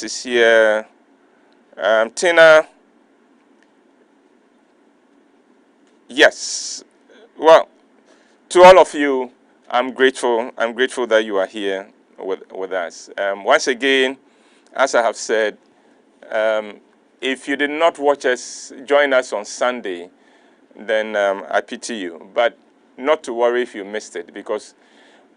guest is here. Tina. Yes. Well, to all of you, I'm grateful. I'm grateful that you are here with us. Once again, as I have said, if you did not watch us, join us on Sunday, then I pity you. But not to worry if you missed it, because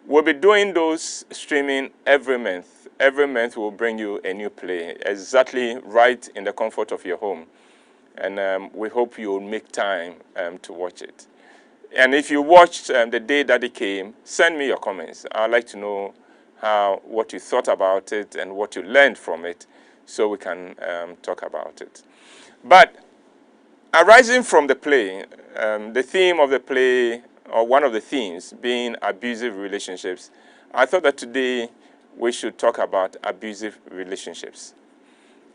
we'll be doing those streaming every month. Every month we'll bring you a new play, exactly right in the comfort of your home. And we hope you'll make time to watch it. And if you watched the day that it came, send me your comments. I'd like to know what you thought about it and what you learned from it, so we can talk about it. But arising from the play, the theme of the play, or one of the themes, being abusive relationships, I thought that today we should talk about abusive relationships.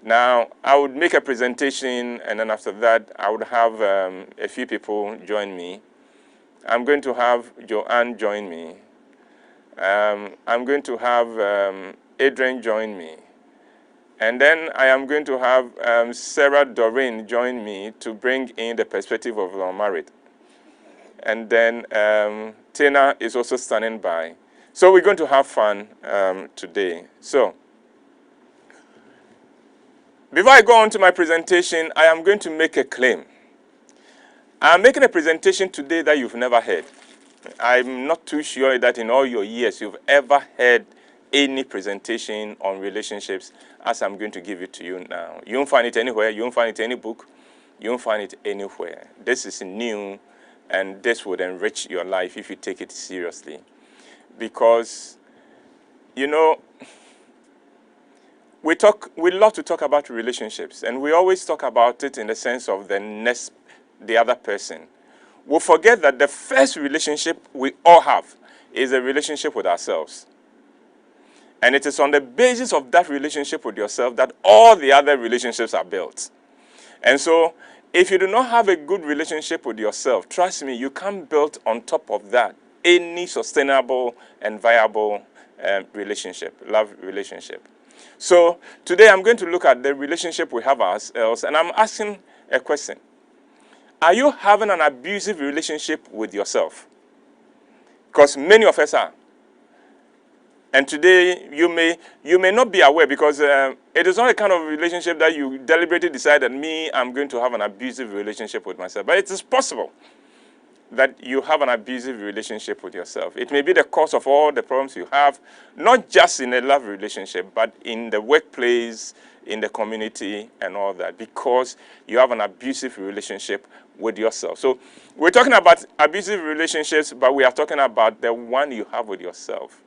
Now, I would make a presentation, and then after that, I would have a few people join me. I'm going to have Joanne join me. I'm going to have Adrian join me. And then I am going to have Sarah Doreen join me to bring in the perspective of the unmarried. And then Tina is also standing by. So we're going to have fun today. So before I go on to my presentation, I am going to make a claim. I'm making a presentation today that you've never heard. I'm not too sure that in all your years you've ever heard any presentation on relationships as I'm going to give it to you now. You won't find it anywhere. You won't find it in any book. You won't find it anywhere. This is new, and this would enrich your life if you take it seriously. Because, you know, we love to talk about relationships, and we always talk about it in the sense of the other person. We forget that the first relationship we all have is a relationship with ourselves. And it is on the basis of that relationship with yourself that all the other relationships are built. And so, if you do not have a good relationship with yourself, trust me, you can't build on top of that any sustainable and viable relationship, love relationship. So today I'm going to look at the relationship we have ourselves, and I'm asking a question. Are you having an abusive relationship with yourself? Because many of us are. And today you may not be aware, because it is not a kind of relationship that you deliberately decide that I'm going to have an abusive relationship with myself. But it is possible that you have an abusive relationship with yourself. It may be the cause of all the problems you have, not just in a love relationship, but in the workplace, in the community, and all that, because you have an abusive relationship with yourself. So we're talking about abusive relationships, but we are talking about the one you have with yourself.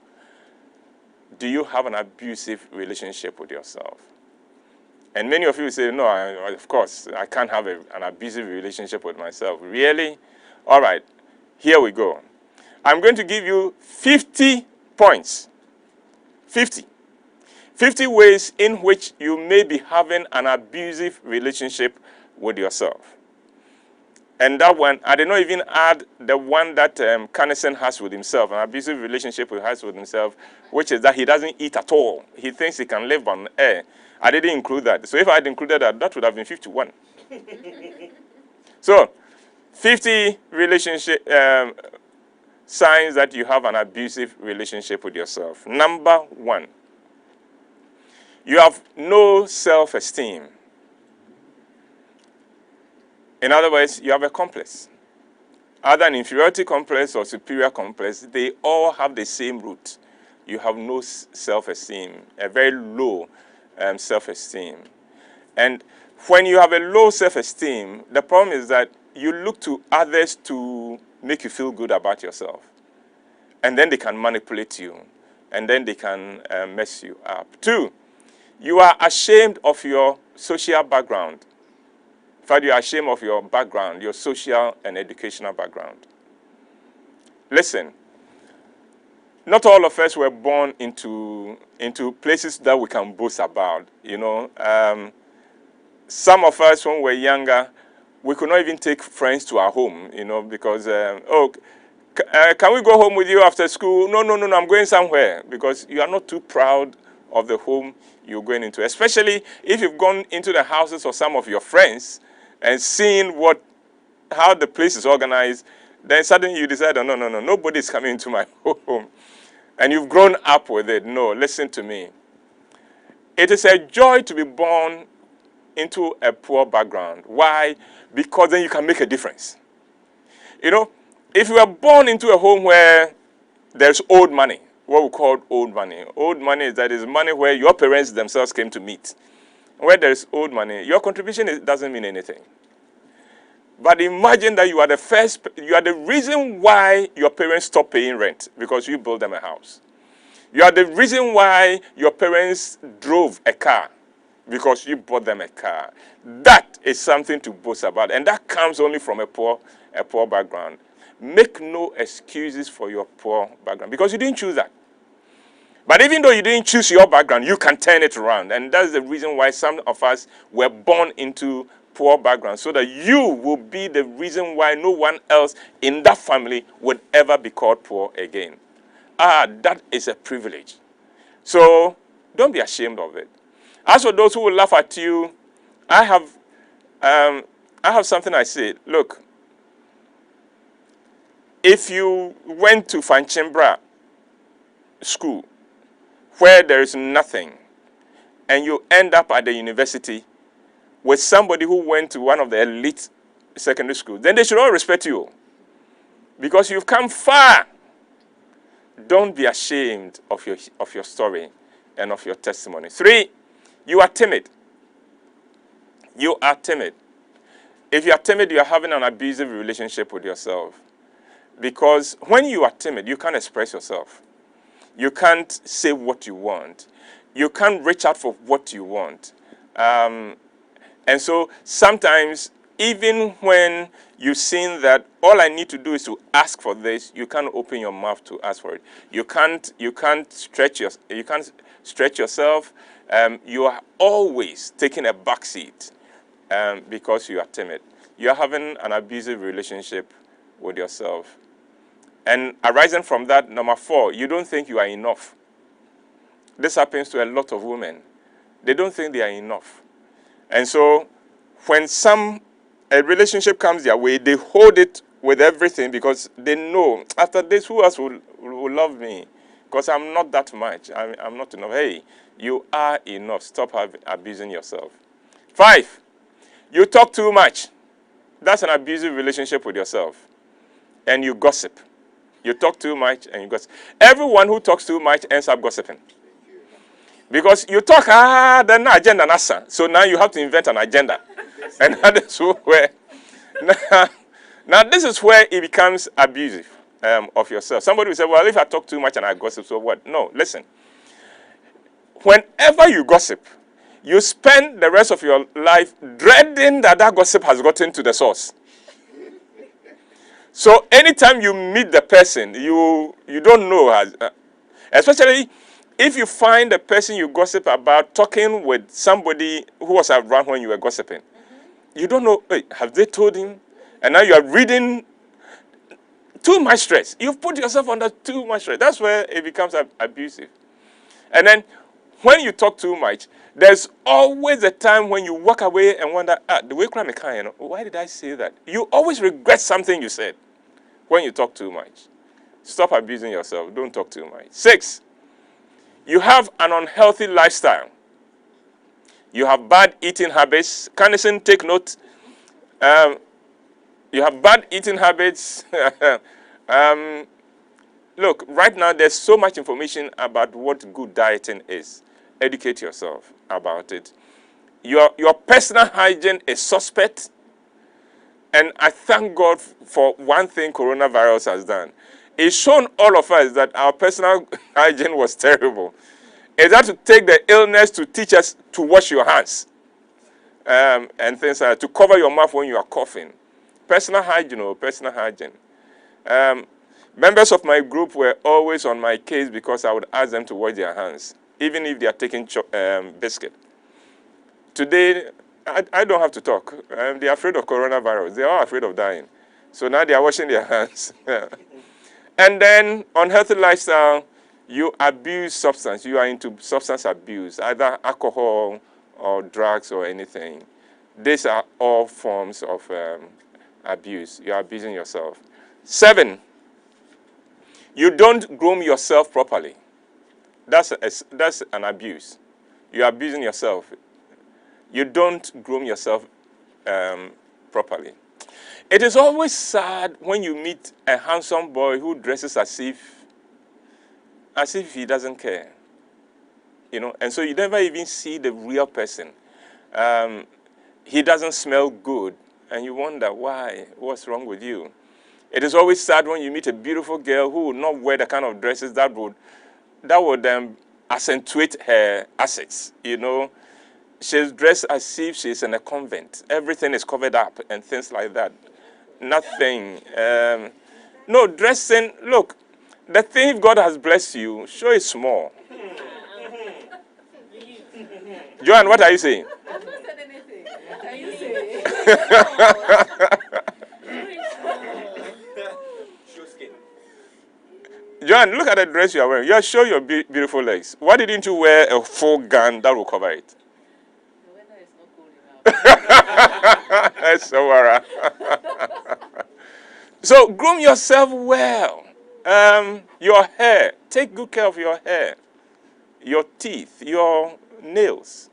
Do you have an abusive relationship with yourself? And many of you say, no, of course, I can't have an abusive relationship with myself. Really? All right, here we go. I'm going to give you 50 points. 50 ways in which you may be having an abusive relationship with yourself. And that one, I did not even add the one that Carnison has with himself, an abusive relationship he has with himself, which is that he doesn't eat at all. He thinks he can live on air. I didn't include that. So if I had included that, that would have been 51. So, 50 relationship signs that you have an abusive relationship with yourself. Number 1, you have no self-esteem. In other words, you have a complex. Either an inferiority complex or superior complex, they all have the same root. You have no self-esteem, a very low self-esteem. And when you have a low self-esteem, the problem is that you look to others to make you feel good about yourself. And then they can manipulate you. And then they can mess you up. 2, you are ashamed of your social background. In fact, you are ashamed of your background, your social and educational background. Listen, not all of us were born into places that we can boast about. You know, some of us, when we were younger, we could not even take friends to our home, you know, because, can we go home with you after school? No, I'm going somewhere, because you are not too proud of the home you're going into. Especially if you've gone into the houses of some of your friends and seen how the place is organized, then suddenly you decide, oh, no, nobody's coming into my home. And you've grown up with it. No, listen to me. It is a joy to be born into a poor background. Why? Because then you can make a difference. You know, if you are born into a home where there's old money, what we call old money. Old money is money where your parents themselves came to meet. Where there's old money, your contribution doesn't mean anything. But imagine that you are the reason why your parents stopped paying rent because you built them a house. You are the reason why your parents drove a car because you bought them a car. That is something to boast about, and that comes only from a poor background. Make no excuses for your poor background because you didn't choose that. But even though you didn't choose your background, you can turn it around, and that's the reason why some of us were born into poor background, so that you will be the reason why no one else in that family would ever be called poor again. That is a privilege. So don't be ashamed of it. As for those who will laugh at you, I have something I say. Look, if you went to Fanchimbra school where there is nothing and you end up at the university with somebody who went to one of the elite secondary schools, then they should all respect you because you've come far. Don't be ashamed of your story and of your testimony. 3, you are timid. You are timid. If you are timid, you are having an abusive relationship with yourself. Because when you are timid, you can't express yourself. You can't say what you want. You can't reach out for what you want. And so sometimes, even when you've seen that all I need to do is to ask for this, you can't open your mouth to ask for it. You can't stretch yourself. You are always taking a back seat because you are timid. You are having an abusive relationship with yourself. And arising from that, number 4, you don't think you are enough. This happens to a lot of women. They don't think they are enough. And so when a relationship comes their way, they hold it with everything because they know, after this, who else will love me? Because I'm not that much. I'm not enough. Hey, you are enough. Stop abusing yourself. 5, you talk too much. That's an abusive relationship with yourself. And you gossip. You talk too much and you gossip. Everyone who talks too much ends up gossiping. Because you talk, then agenda nasa. So now you have to invent an agenda. And that is where, now this is where it becomes abusive of yourself. Somebody will say, well, if I talk too much and I gossip, so what? No, listen. Whenever you gossip, you spend the rest of your life dreading that gossip has gotten to the source. So anytime you meet the person, you don't know, especially if you find the person you gossip about talking with somebody who was around when you were gossiping. You don't know, hey, have they told him? And now you are reading too much stress. You've put yourself under too much stress. That's where it becomes abusive. And then when you talk too much, there's always a time when you walk away and wonder, the way I'm kind, why did I say that? You always regret something you said when you talk too much. Stop abusing yourself. Don't talk too much. 6, you have an unhealthy lifestyle. You have bad eating habits. Canison, take note. You have bad eating habits. Look, right now there's so much information about what good dieting is. Educate yourself about it. Your personal hygiene is suspect. And I thank God for one thing coronavirus has done. It's shown all of us that our personal hygiene was terrible. It's had to take the illness to teach us to wash your hands and things like that, to cover your mouth when you are coughing. Personal hygiene. Members of my group were always on my case because I would ask them to wash their hands, even if they are taking biscuit. Today, I don't have to talk. They're afraid of coronavirus. They're all afraid of dying. So now they are washing their hands. And then, unhealthy lifestyle, You abuse substance. You are into substance abuse, either alcohol or drugs or anything. These are all forms of abuse. You are abusing yourself. 7, you don't groom yourself properly. That's an abuse. You are abusing yourself. You don't groom yourself properly. It is always sad when you meet a handsome boy who dresses as if he doesn't care. And so you never even see the real person. He doesn't smell good, and you wonder why. What's wrong with you? It is always sad when you meet a beautiful girl who would not wear the kind of dresses that would accentuate her assets. She's dressed as if she's in a convent. Everything is covered up and things like that. Nothing. No, dressing. Look, the thing God has blessed you, show it small. Joanne, what are you saying? I've not said anything. What are you saying? Joanne, look at the dress you are wearing. You show your beautiful legs. Why didn't you wear a full gown that will cover it? The weather is not cold enough. So, so groom yourself well. Your hair. Take good care of your hair. Your teeth. Your nails.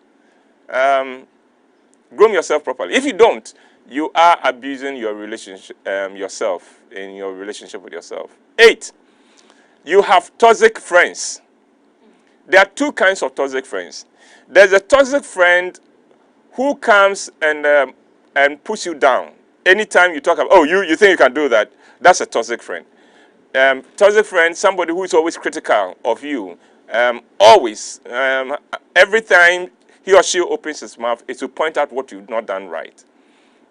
Groom yourself properly. If you don't, you are abusing your relationship, yourself in your relationship with yourself. 8, you have toxic friends. There are 2 kinds of toxic friends. There's a toxic friend who comes and puts you down. Anytime you talk about, you think you can do that, that's a toxic friend. Toxic friend, somebody who is always critical of you. Always. Every time he or she opens his mouth, it's to point out what you've not done right.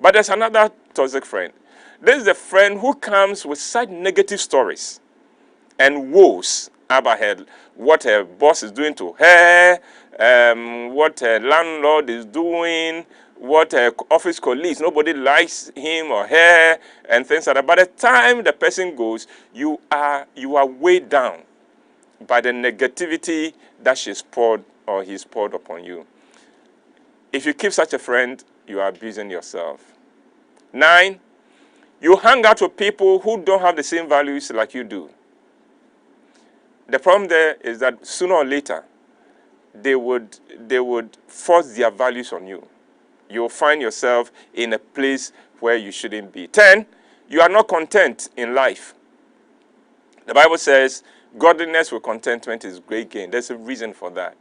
But there's another toxic friend. This is a friend who comes with such negative stories and woes about her, what her boss is doing to her, what her landlord is doing, what her office colleagues, nobody likes him or her, and things like that. By the time the person goes, you are weighed down by the negativity that she's poured or he's poured upon you. If you keep such a friend, you are abusing yourself. 9, you hang out with people who don't have the same values like you do. The problem there is that sooner or later, they would force their values on you. You'll find yourself in a place where you shouldn't be. 10, you are not content in life. The Bible says, godliness with contentment is great gain. There's a reason for that.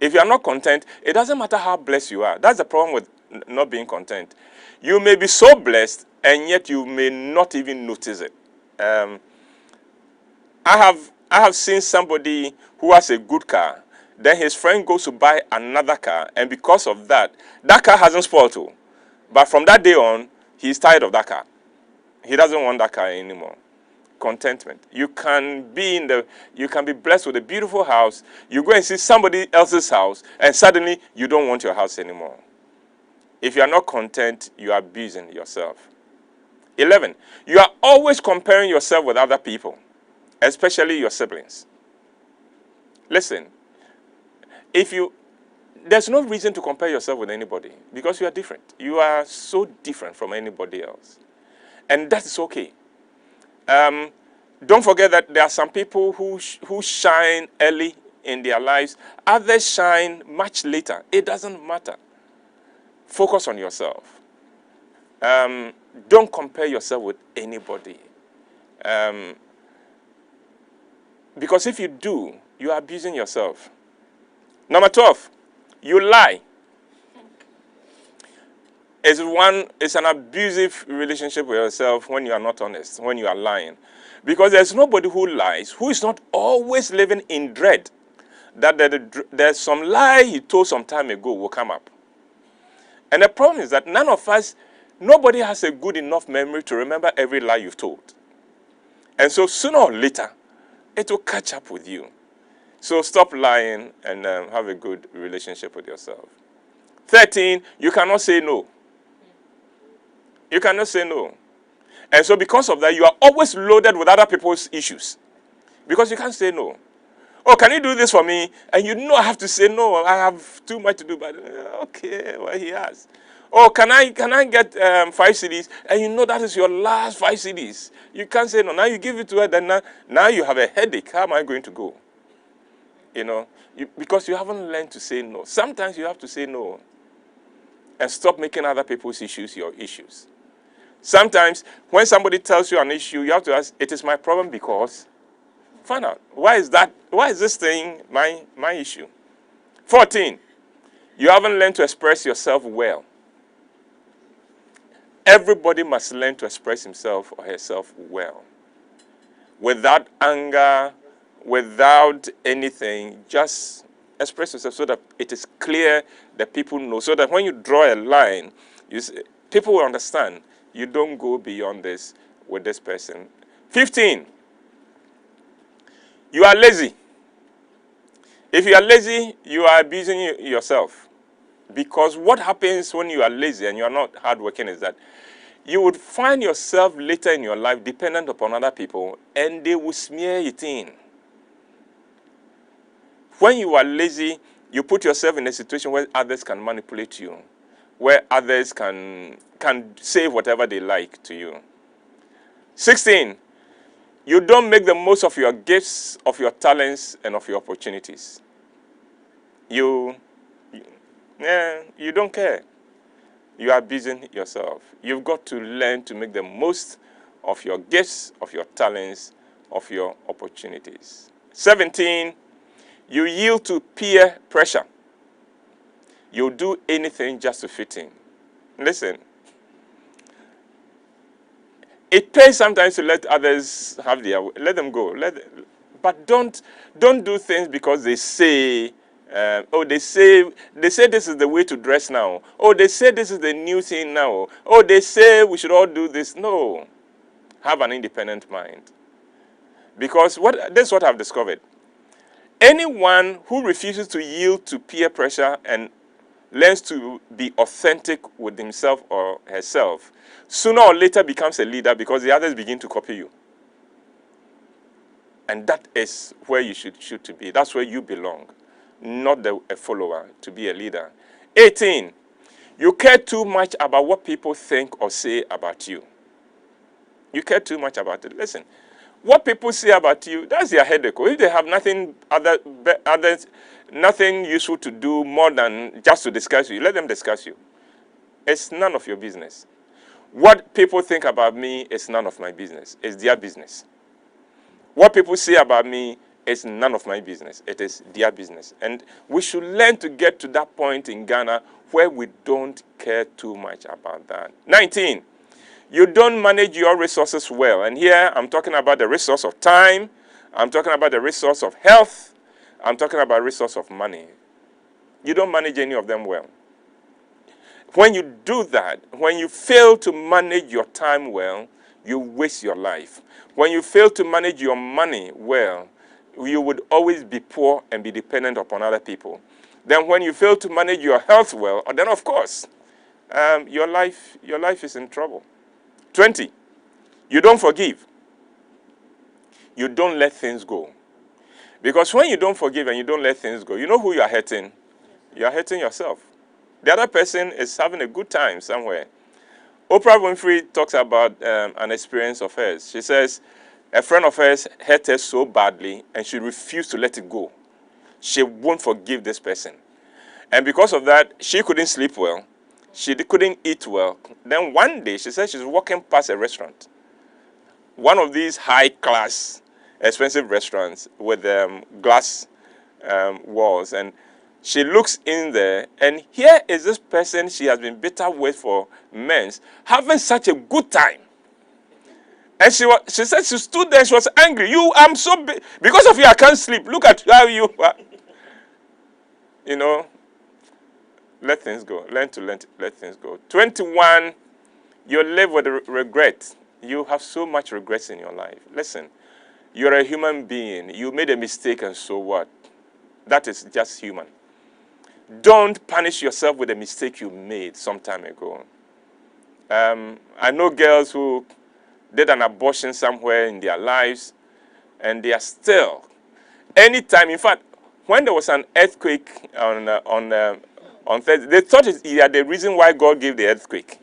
If you are not content, it doesn't matter how blessed you are. That's the problem with not being content. You may be so blessed, and yet you may not even notice it. I have seen somebody who has a good car. Then his friend goes to buy another car, and because of that, that car hasn't spoiled too. But from that day on, he's tired of that car. He doesn't want that car anymore. Contentment. You can be blessed with a beautiful house. You go and see somebody else's house, and suddenly you don't want your house anymore. If you are not content, you are abusing yourself. 11, you are always comparing yourself with other people, especially your siblings. Listen, there's no reason to compare yourself with anybody because you are different. You are so different from anybody else. And that is okay. Don't forget that there are some people who shine early in their lives. Others shine much later. It doesn't matter. Focus on yourself. Don't compare yourself with anybody. Because if you do, you are abusing yourself. Number 12, you lie. It's an abusive relationship with yourself when you are not honest, when you are lying. Because there's nobody who lies, who is not always living in dread that there's some lie he told some time ago will come up. And the problem is that nobody has a good enough memory to remember every lie you've told. And so sooner or later, it will catch up with you. So stop lying and have a good relationship with yourself. 13, you cannot say no. You cannot say no. And so because of that, you are always loaded with other people's issues. Because you can't say no. Oh, can you do this for me? And you know I have to say no. I have too much to do. But okay, well he has. Oh, can I get 5 CDs? And you know that is your last 5 CDs. You can't say no. Now you give it to her. Then now you have a headache. How am I going to go? You know, because you haven't learned to say no. Sometimes you have to say no and stop making other people's issues your issues. Sometimes when somebody tells you an issue, you have to ask, it is my problem because, find out, why is that? Why is this thing my issue? 14, you haven't learned to express yourself well. Everybody must learn to express himself or herself well. Without anger, without anything, just express yourself so that it is clear that people know. So that when you draw a line, people will understand. You don't go beyond this with this person. 15, you are lazy. If you are lazy, you are abusing yourself. Because what happens when you are lazy and you are not hardworking is that you would find yourself later in your life dependent upon other people and they will smear it in. When you are lazy, you put yourself in a situation where others can manipulate you, where others can say whatever they like to you. 16, you don't make the most of your gifts, of your talents, and of your opportunities. You don't care. You are abusing yourself. You've got to learn to make the most of your gifts, of your talents, of your opportunities. 17, you yield to peer pressure. You'll do anything just to fit in. Listen, it pays sometimes to let others have their way. Let them go. But don't do things because they say, they say this is the way to dress now. Oh, they say this is the new thing now. Oh, they say we should all do this. No. Have an independent mind. Because this is what I've discovered. Anyone who refuses to yield to peer pressure and learns to be authentic with himself or herself, sooner or later becomes a leader because the others begin to copy you. And that is where you should to be. That's where you belong, not a follower, to be a leader. 18, you care too much about what people think or say about you. You care too much about it. Listen, what people say about you, that's their headache. If they have nothing nothing useful to do more than just to discuss you, let them discuss you. It's none of your business. What people think about me is none of my business. It's their business. What people say about me is none of my business. It is their business. And we should learn to get to that point in Ghana where we don't care too much about that. 19, you don't manage your resources well. And here I'm talking about the resource of time. I'm talking about the resource of health. I'm talking about resource of money. You don't manage any of them well. When you do that, when you fail to manage your time well, you waste your life. When you fail to manage your money well, you would always be poor and be dependent upon other people. Then when you fail to manage your health well, then of course, your life is in trouble. 20, you don't forgive. You don't let things go. Because when you don't forgive and you don't let things go, you know who you are hurting? You are hurting yourself. The other person is having a good time somewhere. Oprah Winfrey talks about an experience of hers. She says a friend of hers hurt her so badly and she refused to let it go. She won't forgive this person. And because of that, she couldn't sleep well. She couldn't eat well. Then one day, she said she's walking past a restaurant. One of these high-class, expensive restaurants with glass walls. And she looks in there, and here is this person she has been bitter with for months, having such a good time. And she said she stood there, she was angry. I'm so because of you, I can't sleep. Look at how you are. You know, let things go. Learn to let things go. 21, you live with regret. You have so much regrets in your life. Listen, you're a human being. You made a mistake, and so what? That is just human. Don't punish yourself with a mistake you made some time ago. I know girls who did an abortion somewhere in their lives, and they are still. Anytime, in fact, when there was an earthquake on Thursday, they thought the reason why God gave the earthquake.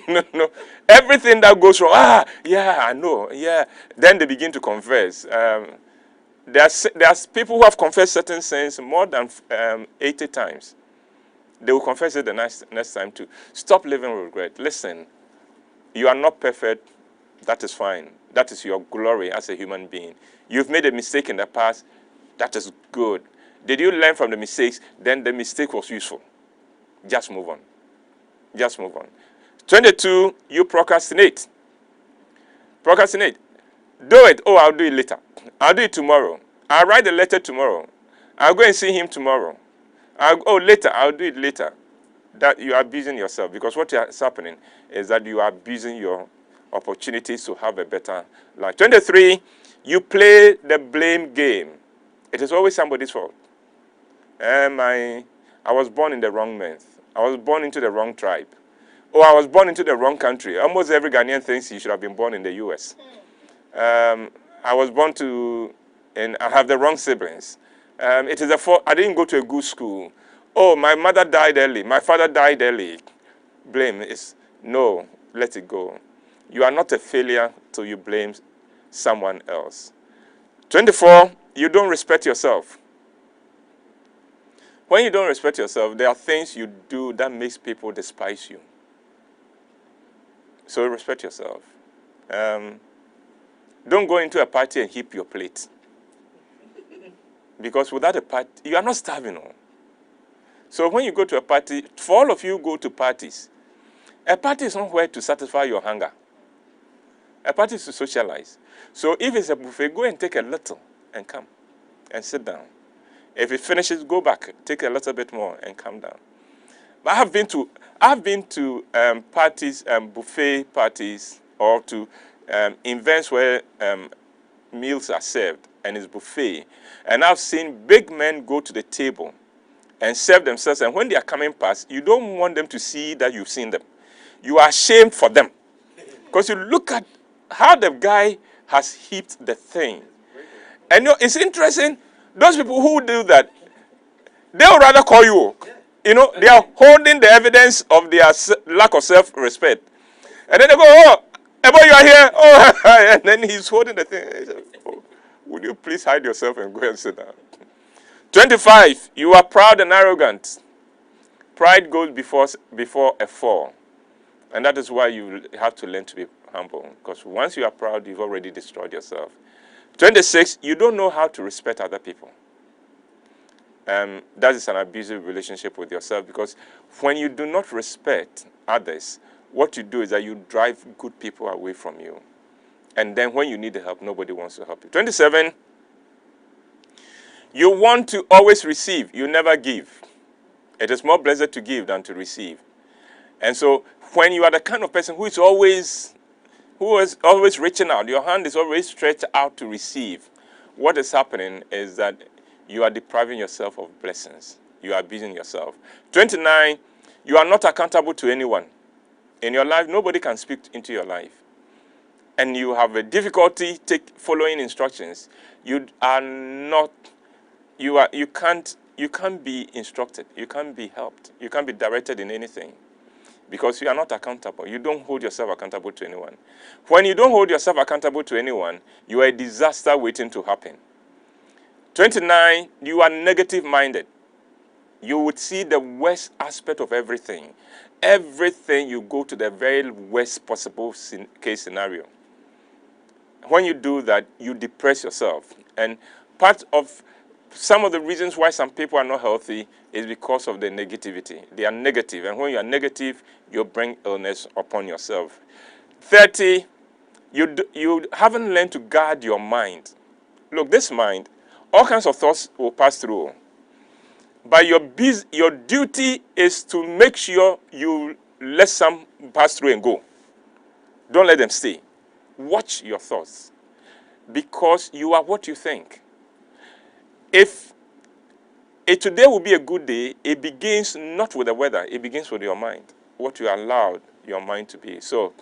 No. Everything that goes wrong, yeah, I know, yeah. Then they begin to confess. There's people who have confessed certain sins more than 80 times. They will confess it the next time too. Stop living with regret. Listen, you are not perfect. That is fine. That is your glory as a human being. You've made a mistake in the past. That is good. Did you learn from the mistakes? Then the mistake was useful. Just move on. Just move on. 22, you procrastinate. Procrastinate. Do it. Oh, I'll do it later. I'll do it tomorrow. I'll write the letter tomorrow. I'll go and see him tomorrow. Later. I'll do it later. That you are abusing yourself, because what is happening is that you are abusing your opportunities to have a better life. 23, you play the blame game. It is always somebody's fault. I was born in the wrong month. I was born into the wrong tribe. Oh, I was born into the wrong country. Almost every Ghanaian thinks he should have been born in the U.S. I was born and I have the wrong siblings. It is a fault. I didn't go to a good school. Oh, my mother died early. My father died early. Blame is no. Let it go. You are not a failure till you blame someone else. 24, you don't respect yourself. When you don't respect yourself, there are things you do that makes people despise you. So respect yourself. Don't go into a party and heap your plate. Because without a party, you are not starving. No. So when you go to a party, for all of you go to parties, a party is not where to satisfy your hunger. A party is to socialize. So if it's a buffet, go and take a little and come and sit down. If it finishes, go back, take a little bit more and come down. But I've been to parties, buffet parties, or to events where meals are served and it's buffet. And I've seen big men go to the table and serve themselves. And when they are coming past, you don't want them to see that you've seen them. You are ashamed for them. Because you look at how the guy has heaped the thing. And it's interesting, those people who do that, they'll rather call you. They are holding the evidence of their lack of self-respect. And then they go, oh, Ebo, you are here. Oh, and then he's holding the thing. He said, oh, would you please hide yourself and go and sit down? 25, you are proud and arrogant. Pride goes before a fall. And that is why you have to learn to be humble. Because once you are proud, you've already destroyed yourself. 26, you don't know how to respect other people. That is an abusive relationship with yourself, because when you do not respect others, what you do is that you drive good people away from you. And then when you need the help, nobody wants to help you. 27, you want to always receive. You never give. It is more blessed to give than to receive. And so when you are the kind of person who is always reaching out, your hand is always stretched out to receive, what is happening is that you are depriving yourself of blessings. You are abusing yourself. 29, you are not accountable to anyone. In your life, nobody can speak into your life. And you have a difficulty following instructions. You can't be instructed. You can't be helped. You can't be directed in anything. Because you are not accountable. You don't hold yourself accountable to anyone. When you don't hold yourself accountable to anyone, you are a disaster waiting to happen. 29, you are negative-minded. You would see the worst aspect of everything. Everything, you go to the very worst possible case scenario. When you do that, you depress yourself. And part of some of the reasons why some people are not healthy is because of the negativity. They are negative. And when you are negative, you bring illness upon yourself. 30, you haven't learned to guard your mind. Look, this mind, all kinds of thoughts will pass through. But your duty is to make sure you let some pass through and go. Don't let them stay. Watch your thoughts. Because you are what you think. If today will be a good day, it begins not with the weather. It begins with your mind. What you allowed your mind to be. So,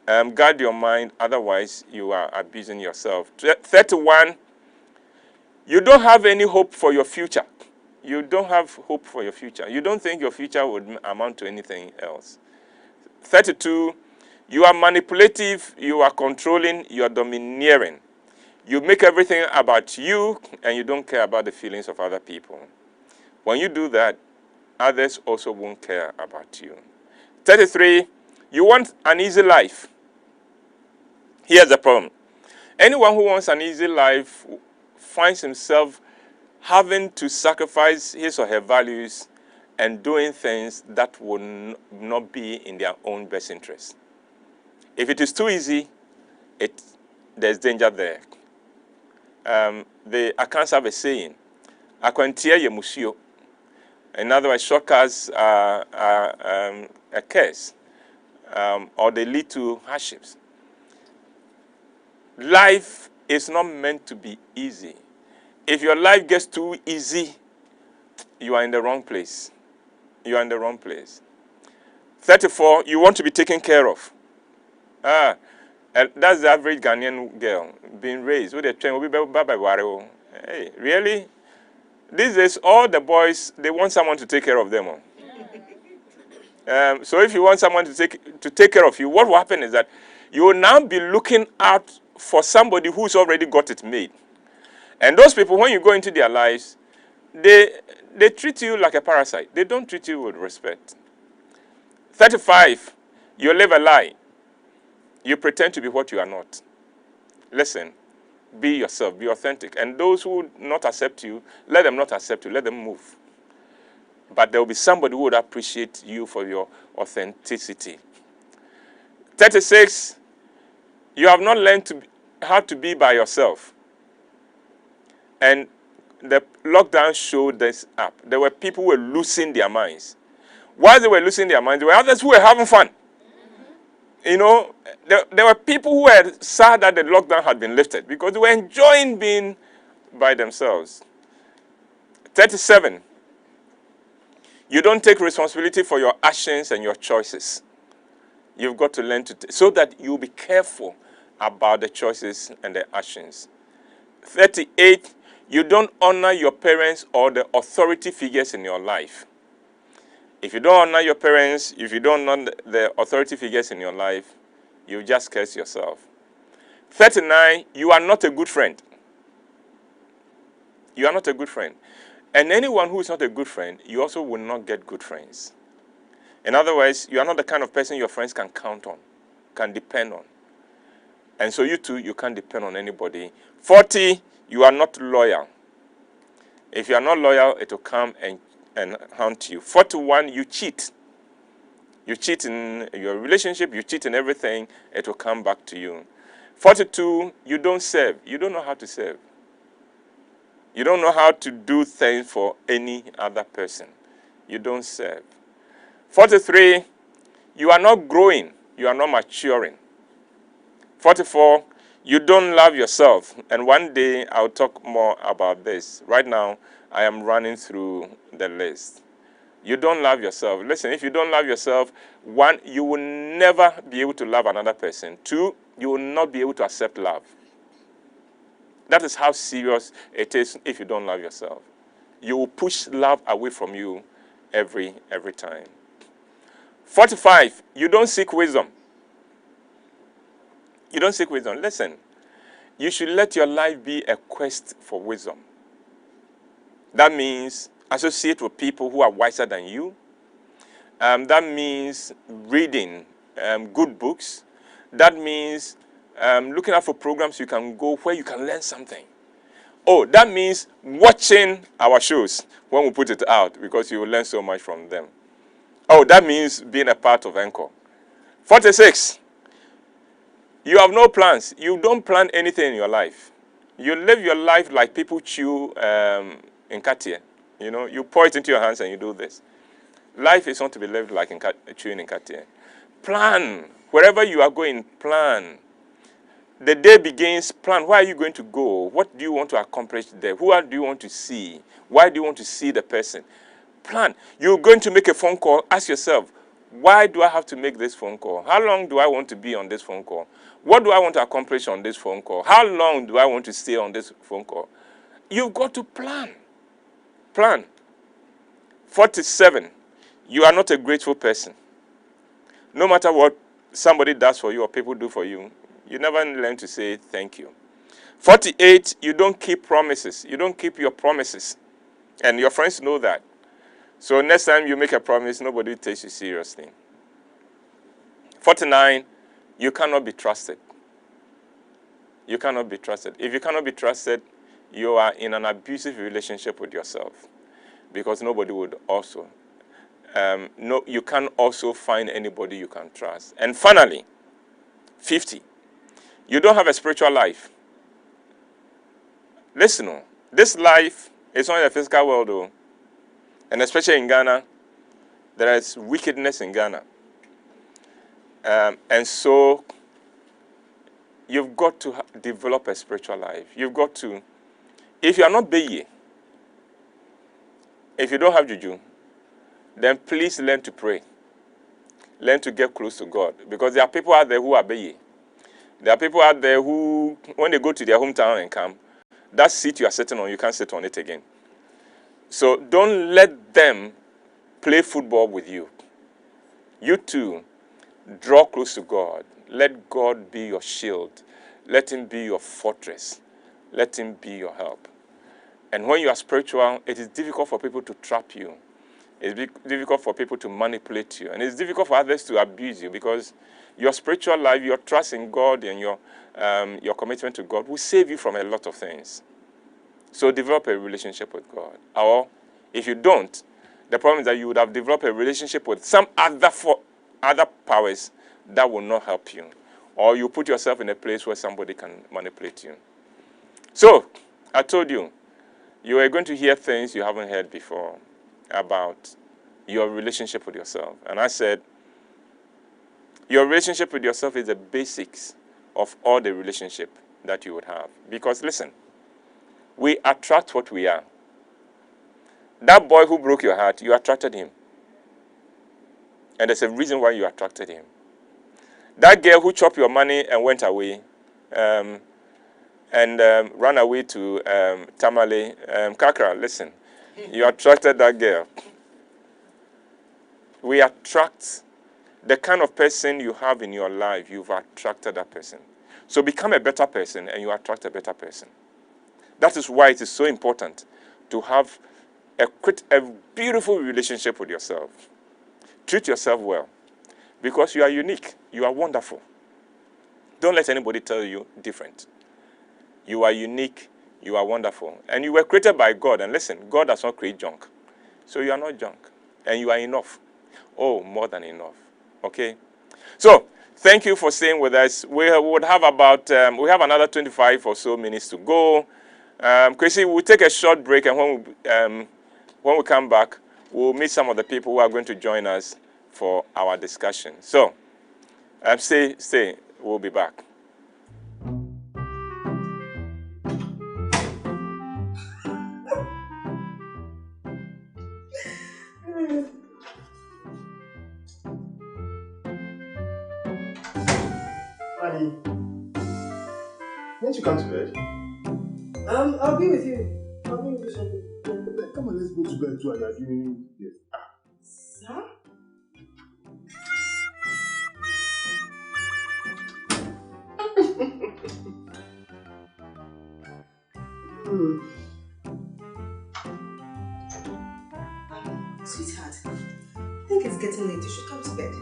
guard your mind. Otherwise, you are abusing yourself. 31, You don't have any hope for your future. You don't have hope for your future. You don't think your future would amount to anything else. 32, you are manipulative, you are controlling, you are domineering. You make everything about you, and you don't care about the feelings of other people. When you do that, others also won't care about you. 33, you want an easy life. Here's the problem. Anyone who wants an easy life finds himself having to sacrifice his or her values and doing things that will not be in their own best interest. If it is too easy, there's danger there. The accounts have a saying, "Akwantia ye musio." In other words, shortcuts are a curse, or they lead to hardships. Life is not meant to be easy. If your life gets too easy, you are in the wrong place. You are in the wrong place. 34, you want to be taken care of. And that's the average Ghanaian girl being raised. Hey, really? These days, all the boys, they want someone to take care of them. So if you want someone to take care of you, what will happen is that you will now be looking out for somebody who's already got it made. And those people, when you go into their lives, they treat you like a parasite. They don't treat you with respect. 35, you live a lie. You pretend to be what you are not. Listen, be yourself, be authentic. And those who not accept you, let them not accept you, let them move. But there will be somebody who would appreciate you for your authenticity. 36, you have not learned how to be by yourself. And the lockdown showed this up. There were people who were losing their minds. While they were losing their minds, there were others who were having fun. You know, there were people who were sad that the lockdown had been lifted because they were enjoying being by themselves. 37, you don't take responsibility for your actions and your choices. You've got to learn so that you'll be careful about the choices and the actions. 38, you don't honor your parents or the authority figures in your life. If you don't honor your parents, if you don't honor the authority figures in your life, you just curse yourself. 39, you are not a good friend. You are not a good friend. And anyone who is not a good friend, you also will not get good friends. In other words, you are not the kind of person your friends can count on, can depend on. And so you too, you can't depend on anybody. 40, you are not loyal. If you are not loyal, it will come and haunt you. 41, you cheat. You cheat in your relationship, you cheat in everything, it will come back to you. 42, you don't serve. You don't know how to serve. You don't know how to do things for any other person. You don't serve. 43, you are not growing. You are not maturing. 44, you don't love yourself. And one day I'll talk more about this. Right now, I am running through the list. You don't love yourself. Listen, if you don't love yourself, one, you will never be able to love another person. Two, you will not be able to accept love. That is how serious it is if you don't love yourself. You will push love away from you every time. 45, you don't seek wisdom. You don't seek wisdom. Listen, you should let your life be a quest for wisdom. That means associate with people who are wiser than you. That means reading good books. That means looking out for programs you can go where you can learn something. Oh, that means watching our shows when we put it out because you will learn so much from them. Oh, that means being a part of Encore. 46, you have no plans. You don't plan anything in your life. You live your life like people chew in Katia. You know, you pour it into your hands and you do this. Life is not to be lived like chewing in Katia. Plan. Wherever you are going, plan. The day begins, plan. Where are you going to go? What do you want to accomplish there? Who do you want to see? Why do you want to see the person? Plan. You're going to make a phone call. Ask yourself, why do I have to make this phone call? How long do I want to be on this phone call? What do I want to accomplish on this phone call? How long do I want to stay on this phone call? you've got to plan. Plan. 47, you are not a grateful person. No matter what somebody does for you or people do for you, you never learn to say thank you. 48, you don't keep promises. You don't keep your promises. And your friends know that. So next time you make a promise, nobody takes you seriously. 49, you cannot be trusted. You cannot be trusted. If you cannot be trusted, you are in an abusive relationship with yourself. Because nobody would also. No, you can't also find anybody you can trust. And finally, 50, you don't have a spiritual life. Listen, this life is not in the physical world, though. And especially in Ghana, there is wickedness in Ghana. And so, you've got to develop a spiritual life. You've got to, if you are not Beye, if you don't have juju, then please learn to pray. Learn to get close to God. Because there are people out there who are Beye. There are people out there who, when they go to their hometown and come, that seat you are sitting on, you can't sit on it again. So don't let them play football with you. You too, draw close to God. Let God be your shield. Let him be your fortress. Let him be your help. And when you are spiritual, it is difficult for people to trap you. It's difficult for people to manipulate you. And it's difficult for others to abuse you because your spiritual life, your trust in God and your commitment to God will save you from a lot of things. So develop a relationship with God. Or if you don't, the problem is that you would have developed a relationship with some other powers that will not help you. Or you put yourself in a place where somebody can manipulate you. So, I told you, you are going to hear things you haven't heard before about your relationship with yourself. And I said, your relationship with yourself is the basics of all the relationship that you would have. Because listen, we attract what we are. That boy who broke your heart, you attracted him. And there's a reason why you attracted him. That girl who chopped your money and went away, ran away to Tamale, Kakra, listen, you attracted that girl. We attract the kind of person you have in your life, you've attracted that person. So become a better person and you attract a better person. That is why it is so important to have a beautiful relationship with yourself. Treat yourself well because you are unique. You are wonderful. Don't let anybody tell you different. You are unique. You are wonderful. And you were created by God. And listen, God does not create junk. So you are not junk. And you are enough. Oh, more than enough. Okay? So, thank you for staying with us. We would have about, we have another 25 or so minutes to go. Chrissy, we'll take a short break. And when we come back, we'll meet some of the people who are going to join us for our discussion. So, stay. We'll be back. Honey, won't you come to bed? I'll be with you. I'll be with you shortly. Come on, let's go to bed too and you're doing this. Sir? Sweetheart, I think it's getting late. You should come to bed.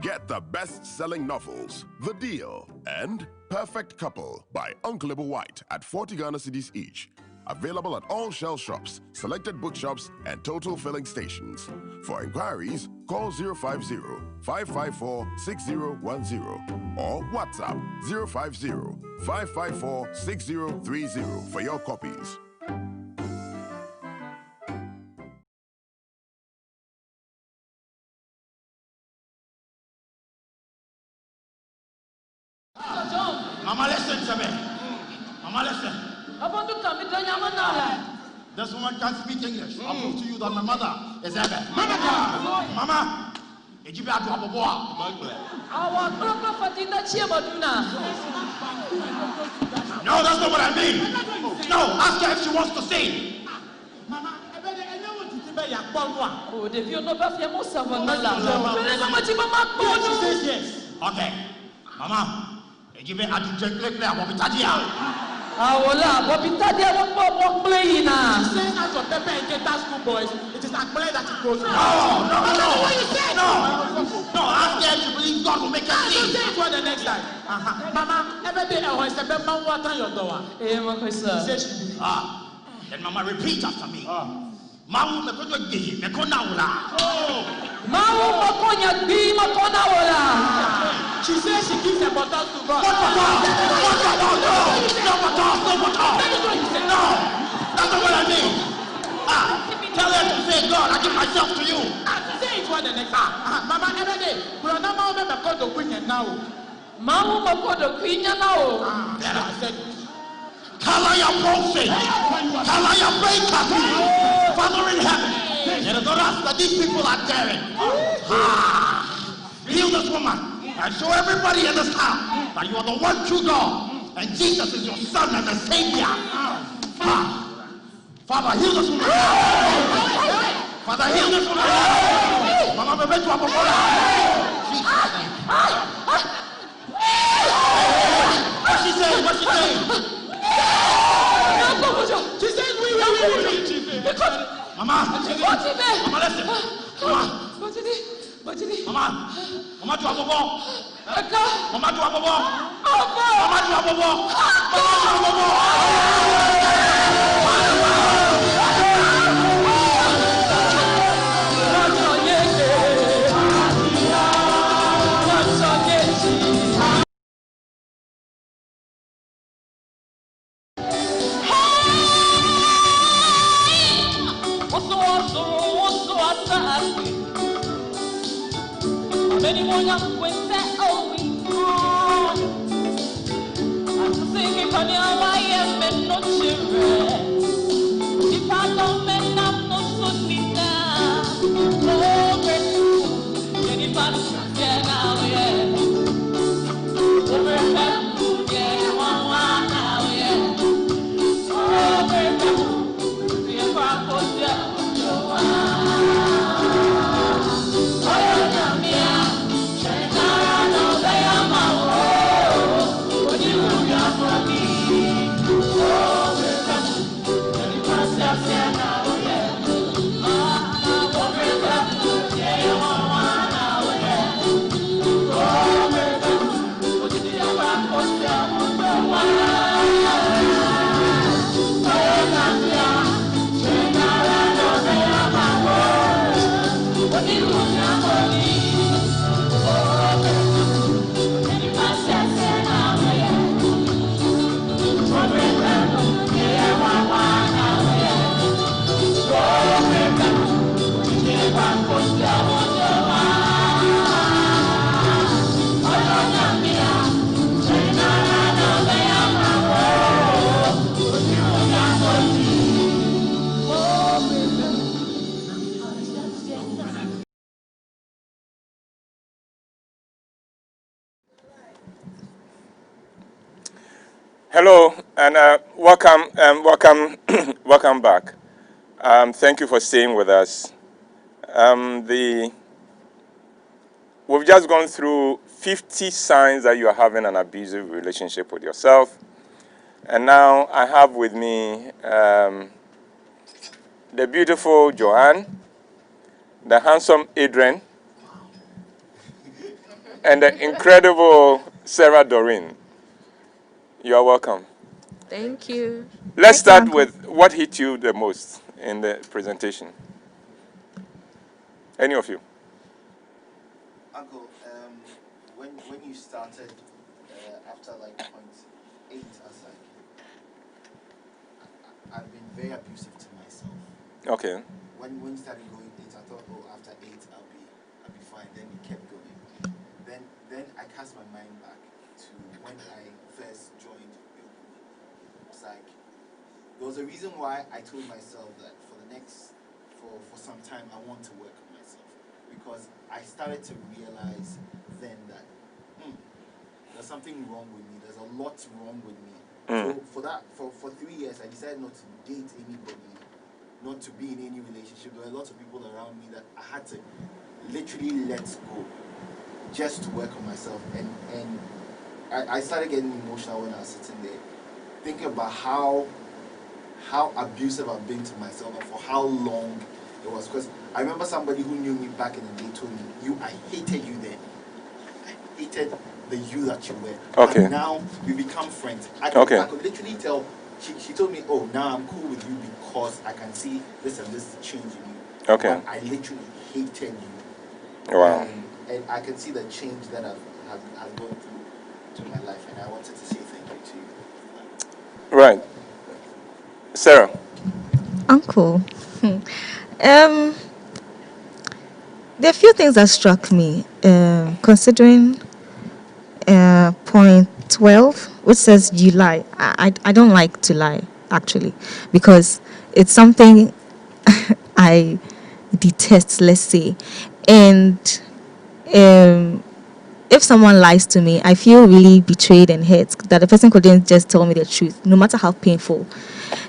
Get the best-selling novels, The Deal, and Perfect Couple by Uncle White at 40 Ghana cedis each. Available at all Shell shops, selected bookshops, and total filling stations. For inquiries, call 050-554-6010 or WhatsApp 050-554-6030 for your copies. Mama, listen to me. Mama, listen. I want to come with the Yamanala. This woman can't speak English. I'll prove to you that my mother is Ebe. Mama, did you be at to Abusive? No, that's not what I mean. No, ask her if she wants to sing. Mama, I know what to say. Oh, the view no better. She says yes. Okay, Mama, did you be at to saying as for Pepe and Keta school boys, it is Akbele that it goes. No. What you say? No, ask her to believe God will make her sing. Say it for the next time. Mama, every day I want to say, "Mama, water your door." She says she believes. Then Mama repeat after me. Mawu mekojo gbe mekona wula. Mawu mekonya gbe mekona wula. She says she gives her bottles to God. What bottle? No bottle. No, that's not what I mean. Tell her to say, God, I give myself to you. Say it for the next time. Mama, every day, brother, Mawu mekojo queen now. Mawu mekojo queen now. Then I said, Kalaya Bronze, Kalaya Breakthrough, Father in heaven. It is not us that these people are daring. Heal this woman and show everybody in this house that you are the one true God and Jesus is your son and the Savior. Father, heal this woman. Father, heal this woman. Mama, be to Abusive. What's she saying? She says we. Mama, listen. Mama, Mama to Abusive. Mama to Abusive. Hello and welcome back. Thank you for staying with us. We've just gone through 50 signs that you are having an abusive relationship with yourself. And now I have with me the beautiful Joanne, the handsome Adrian, and the incredible Sarah Doreen. You are welcome. Thank you. Let's start with what hit you the most in the presentation. Any of you? Uncle, when you started after like point 8, I was like, I've been very abusive to myself. Okay. When you started going 8, I thought, oh, after 8 I'll be fine. Then it kept going. Then I cast my mind back to when I first joined your group. It's like there was a reason why I told myself that for some time I want to work on myself, because I started to realize then that there's something wrong with me. There's a lot wrong with me. So for 3 years I decided not to date anybody, not to be in any relationship. There were lots of people around me that I had to literally let go just to work on myself. And I started getting emotional when I was sitting there, thinking about how abusive I've been to myself and for how long it was. Because I remember somebody who knew me back in the day told me, I hated you then. I hated the you that you were. Okay. And now we become friends. I could literally tell. She told me, now I'm cool with you because I can see this and this change in you. Okay. But I literally hated you. Wow. And I can see the change that I've gone through to my life, and I wanted to say thank you to you. Right. Sarah. Uncle. There are a few things that struck me, considering point 12, which says you lie. I don't like to lie, actually, because it's something I detest, let's say. And if someone lies to me, I feel really betrayed and hurt that the person couldn't just tell me the truth, no matter how painful.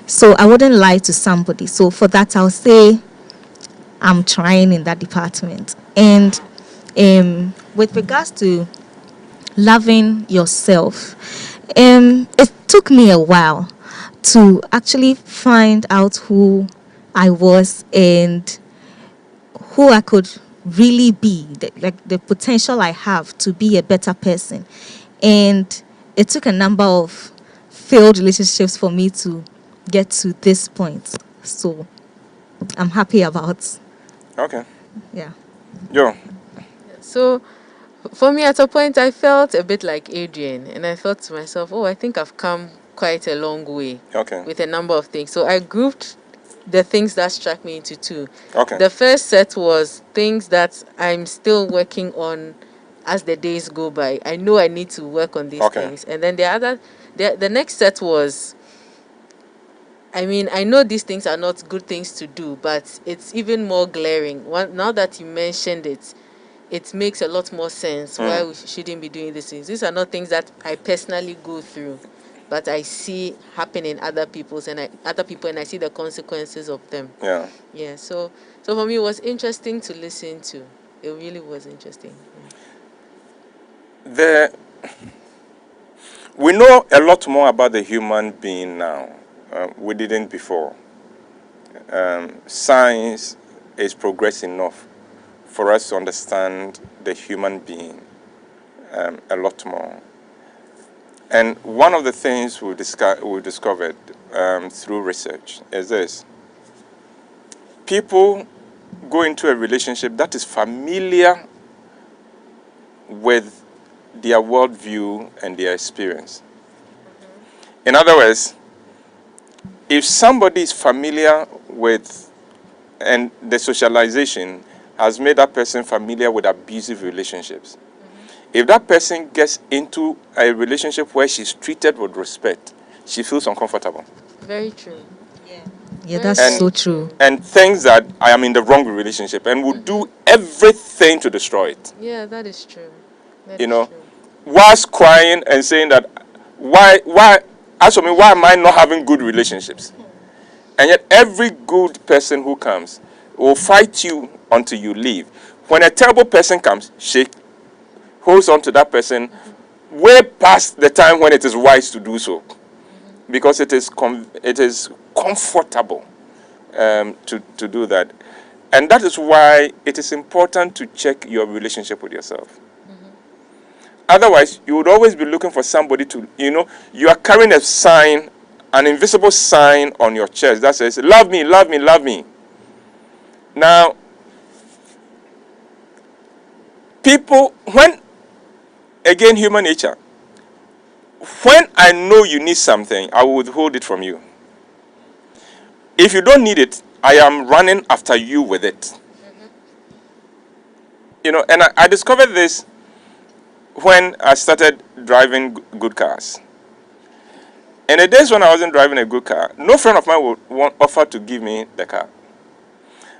So I wouldn't lie to somebody. So for that, I'll say I'm trying in that department. And with regards to loving yourself, it took me a while to actually find out who I was and who I could really be, the potential I have to be a better person. And it took a number of failed relationships for me to get to this point. So I'm happy about. Okay. Yeah. Joe. So, for me, at a point, I felt a bit like Adrian, and I thought to myself, I think I've come quite a long way Okay. with a number of things. So, I grouped the things that struck me into two. Okay. The first set was things that I'm still working on as the days go by. I know I need to work on these things. And then the next set was, I mean, I know these things are not good things to do, but it's even more glaring. Now that you mentioned it, it makes a lot more sense why we shouldn't be doing these things. These are not things that I personally go through, but I see happen in other people, and I see the consequences of them. Yeah. Yeah. So for me, it was interesting to listen to. It really was interesting. We know a lot more about the human being now. We didn't before. Science is progressing enough for us to understand the human being a lot more. And one of the things we discovered through research is this. People go into a relationship that is familiar with their worldview and their experience. In other words, if somebody is familiar with, and the socialization has made that person familiar with abusive relationships, if that person gets into a relationship where she's treated with respect, she feels uncomfortable. Very true. Yeah, that's so true. And thinks that I am in the wrong relationship and would do everything to destroy it. Yeah, that is true. Whilst crying and saying that, why am I not having good relationships? And yet every good person who comes will fight you until you leave. When a terrible person comes, she holds on to that person way past the time when it is wise to do so, because it is comfortable to do that. And that is why it is important to check your relationship with yourself. Otherwise, you would always be looking for somebody to, you are carrying a sign, an invisible sign on your chest that says, love me, love me, love me. Now, people, again, human nature, when I know you need something, I will withhold it from you. If you don't need it, I am running after you with it. And I discovered this when I started driving good cars. In the days when I wasn't driving a good car, no friend of mine would offer to give me the car.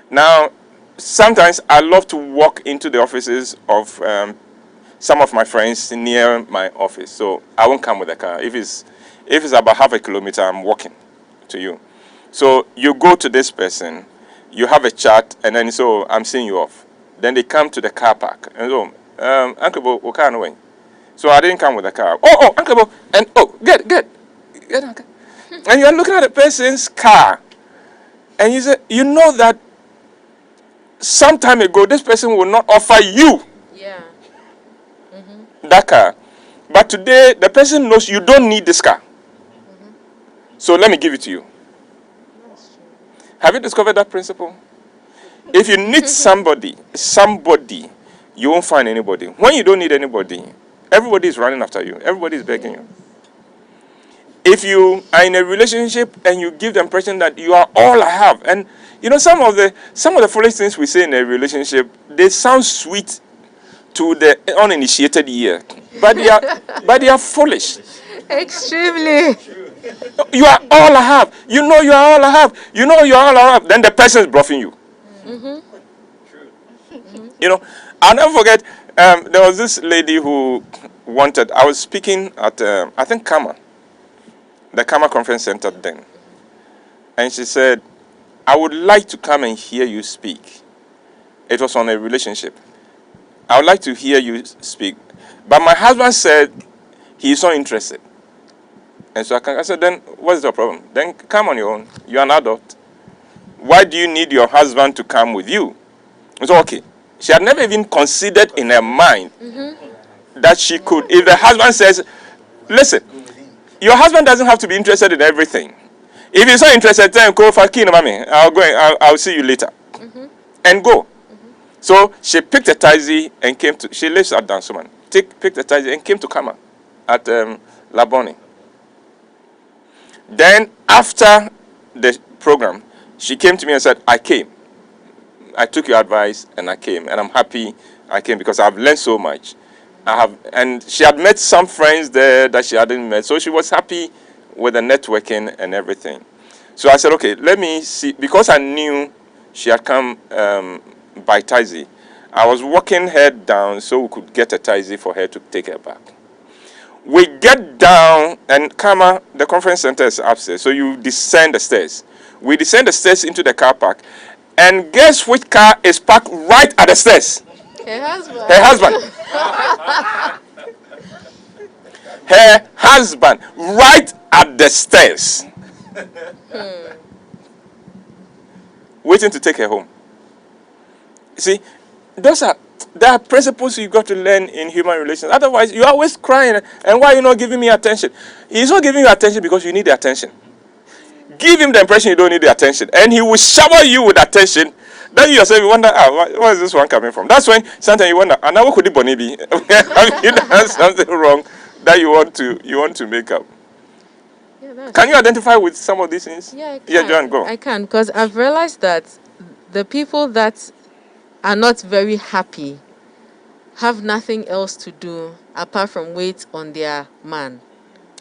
Now, sometimes I love to walk into the offices of some of my friends near my office, so I won't come with a car. If it's about half a kilometer, I'm walking to you. So you go to this person, you have a chat, and then so I'm seeing you off. Then they come to the car park, and so Uncle Bo, what kind of way? So I didn't come with a car. Oh, Uncle Bo, and get, Uncle. And you're looking at the person's car, and you say, you know that some time ago this person will not offer you that car, but today the person knows you don't need this car. So let me give it to you. Have you discovered that principle? If you need somebody, you won't find anybody. When you don't need anybody, everybody is running after you. Everybody is begging you. If you are in a relationship and you give the impression that you are all I have, and you know some of the foolish things we say in a relationship, they sound sweet to the uninitiated ear, but they are foolish. Extremely. You are all I have. You know you are all I have. You know you are all I have. Then the person is bluffing you. You know, I'll never forget. There was this lady who wanted. I was speaking at I think the Kama Conference Center then, and she said, "I would like to come and hear you speak." It was on a relationship. I would like to hear you speak, but my husband said he is not interested. And so I said, then what's the problem? Then come on your own. You're an adult. Why do you need your husband to come with you? It's okay. She had never even considered in her mind that she could. If the husband says, listen, your husband doesn't have to be interested in everything. If he's not interested, then go for key, mommy. I'll see you later. And go. So she picked a taxi and came to, she lives at Dansuman. Picked a taxi and came to Kama at Laboni. Then after the program, she came to me and said, I came. I took your advice and I came. And I'm happy I came because I've learned so much. And she had met some friends there that she hadn't met. So she was happy with the networking and everything. So I said, okay, let me see. Because I knew she had come by taxi, I was walking her down so we could get a taxi for her to take her back. We get down, and Kama, the conference center is upstairs, so you descend the stairs. We descend the stairs into the car park, and guess which car is parked right at the stairs? Her husband. Her husband. Her husband, right at the stairs. Waiting to take her home. You see, there are principles you got to learn in human relations. Otherwise, you're always crying. And why are you not giving me attention? He's not giving you attention because you need the attention. Give him the impression you don't need the attention. And he will shower you with attention. Then you yourself, you wonder, where is this one coming from? That's when sometimes you wonder, and now what could it be? Have you done something wrong that you want to make up? Yeah, can you identify with some of these things? Yeah, I can. Yeah, John, go. I can, because I've realized that the people that are not very happy have nothing else to do apart from wait on their man.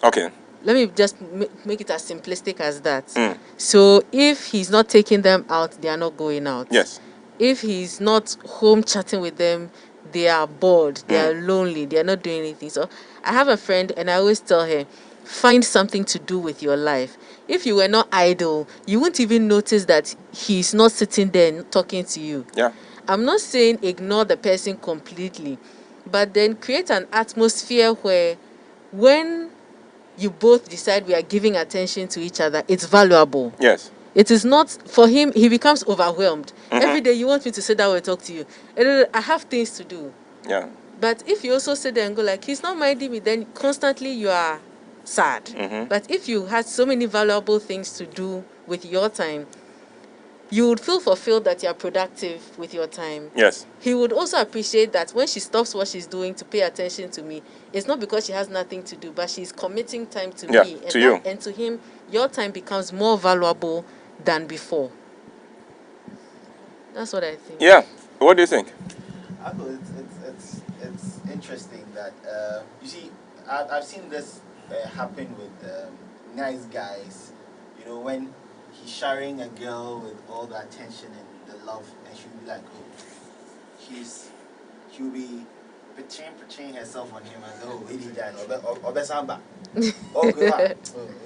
Okay. Let me just make it as simplistic as that. So if he's not taking them out, they are not going out. Yes. If he's not home chatting with them, they are bored, they are lonely, they are not doing anything. So I have a friend and I always tell her, find something to do with your life. If you were not idle, you wouldn't even notice that he's not sitting there talking to you. Yeah. I'm not saying ignore the person completely, but then create an atmosphere where when you both decide we are giving attention to each other, it's valuable. Yes. It is not, for him, he becomes overwhelmed. Every day you want me to sit down and talk to you. I have things to do. Yeah. But if you also sit there and go like, he's not minding me, then constantly you are sad. But if you had so many valuable things to do with your time, you would feel fulfilled that you are productive with your time. Yes. He would also appreciate that when she stops what she's doing to pay attention to me, it's not because she has nothing to do, but she's committing time to me. And to you. And to him, your time becomes more valuable than before. That's what I think. Yeah. What do you think? I feel it's interesting that you see I've seen this happen with nice guys, when he's sharing a girl with all the attention and the love, and she'll be like, oh, she'll be portraying herself on him as, oh, lady dad, or samba, oh, girl,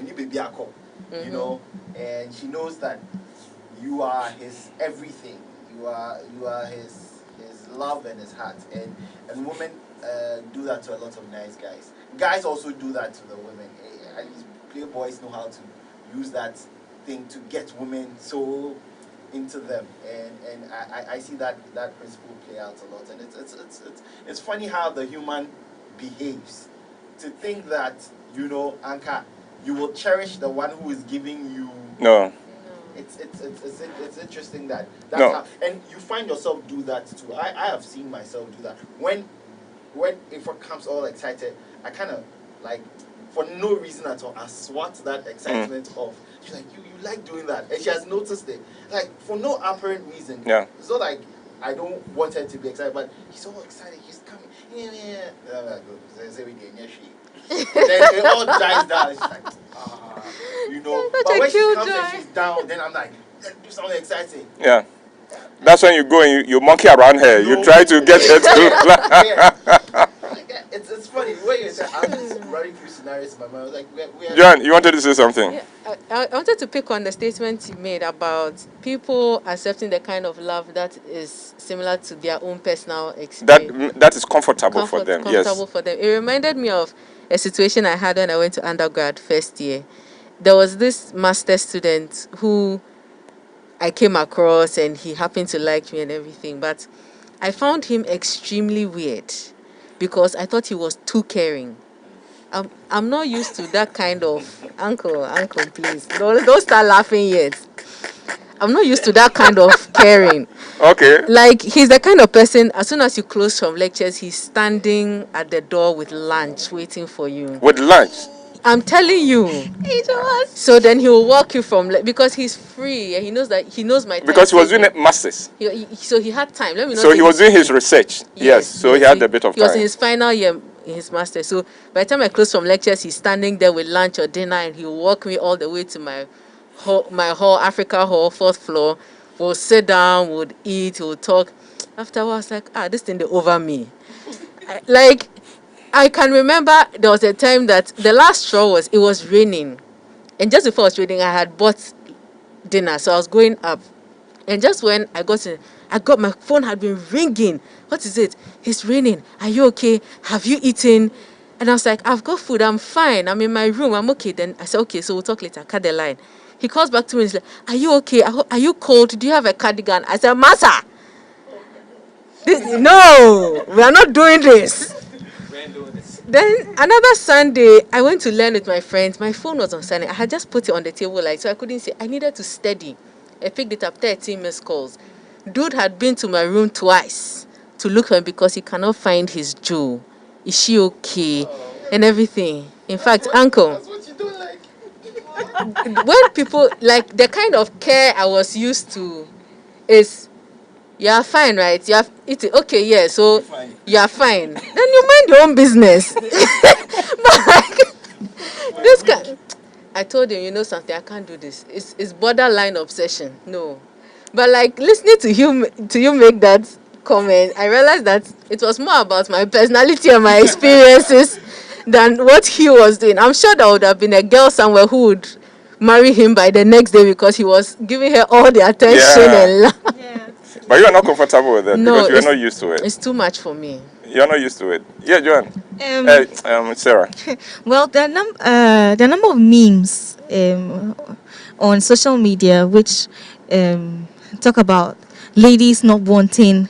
you baby ako, and she knows that you are his everything. You are his love and his heart, and women do that to a lot of nice guys. Guys also do that to the women. At least playboys know how to use that thing to get women so into them, and I see that principle play out a lot, and it's funny how the human behaves. To think that Anka, you will cherish the one who is giving you. No. It's interesting that's no. how, and you find yourself do that too. I have seen myself do that when Ifra comes all excited. I kind of like, for no reason at all, I swat that excitement off. She's like, you like doing that, and she has noticed it, like, for no apparent reason. Yeah. It's not like I don't want her to be excited, but he's all excited. He's coming. Yeah. Then it all dies down. She's like, But when she comes and she's down, then I'm like, let's do something exciting. Yeah. That's when you go and you monkey around her. You try to get her to. It's funny. The way you said, I'm just running through scenarios in my mind. I was like, John, you wanted to say something? Yeah, I wanted to pick on the statement you made about people accepting the kind of love that is similar to their own personal experience. That is comfortable for them. Comfortable for them. It reminded me of a situation I had when I went to undergrad first year. There was this master student who I came across, and he happened to like me and everything, but I found him extremely weird because I thought he was too caring. I'm not used to that kind of uncle, please. Don't start laughing yet. I'm not used to that kind of caring. Okay. Like, he's the kind of person, as soon as you close from lectures, he's standing at the door with lunch waiting for you. With lunch? I'm telling you. So then he will walk you from, because he's free and he knows my time. Because he was doing masters. So he had time. Let me know. So he was doing his research. Yes. So he had a bit of time. He was in his final year in his master's. So by the time I close from lectures, he's standing there with lunch or dinner, and he'll walk me all the way to my hall, Africa Hall, 4th floor. We'll sit down, we'll eat, we'll talk. After a while, I was like, this thing, they over me. I can remember there was a time that the last straw it was raining. And just before it was raining, I had bought dinner. So I was going up. And just when I got my phone had been ringing. What is it? It's raining. Are you okay? Have you eaten? And I was like, I've got food. I'm fine. I'm in my room. I'm okay. Then I said, okay, so we'll talk later. Cut the line. He calls back to me and he's like, are you okay? Are you cold? Do you have a cardigan? I said, Massa, no, we are not doing this. Then another Sunday, I went to learn with my friends. My phone was on silent. I had just put it on the table, so I couldn't see. I needed to steady. I picked it up, 13 missed calls. Dude had been to my room twice to look for him because he cannot find his Joe. Is she okay? And everything. In fact, uncle, that's what you don't like. when people, like, the kind of care I was used to is, you are fine, right? You have eaten. Okay, yeah, so you are fine. Then you mind your own business. But like, this guy, I told him, you know something, I can't do this. It's borderline obsession. No. But like, listening to you make that comment, I realized that it was more about my personality and my experiences than what he was doing. I'm sure there would have been a girl somewhere who would marry him by the next day because he was giving her all the attention and love. Yeah. But you are not comfortable with it because you are not used to it. It's too much for me. You're not used to it. Yeah, Joanne. Sarah. Well, there are a number of memes on social media which talk about ladies not wanting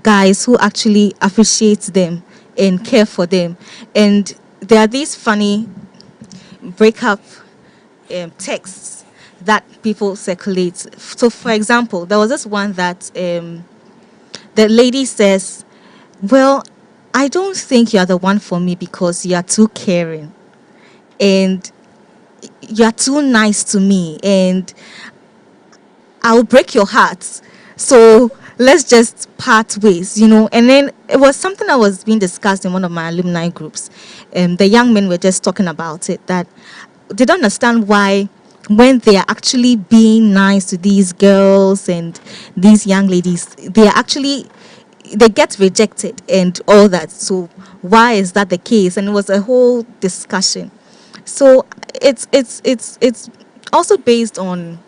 guys who actually appreciate them and care for them. And there are these funny breakup texts that people circulate. So, for example, there was this one that the lady says, well, I don't think you're the one for me because you are too caring and you are too nice to me and I'll break your heart. So let's just part ways, And then it was something that was being discussed in one of my alumni groups. The young men were just talking about it, that they don't understand why when they are actually being nice to these girls and these young ladies, they get rejected and all that. So why is that the case? And it was a whole discussion. So it's also based on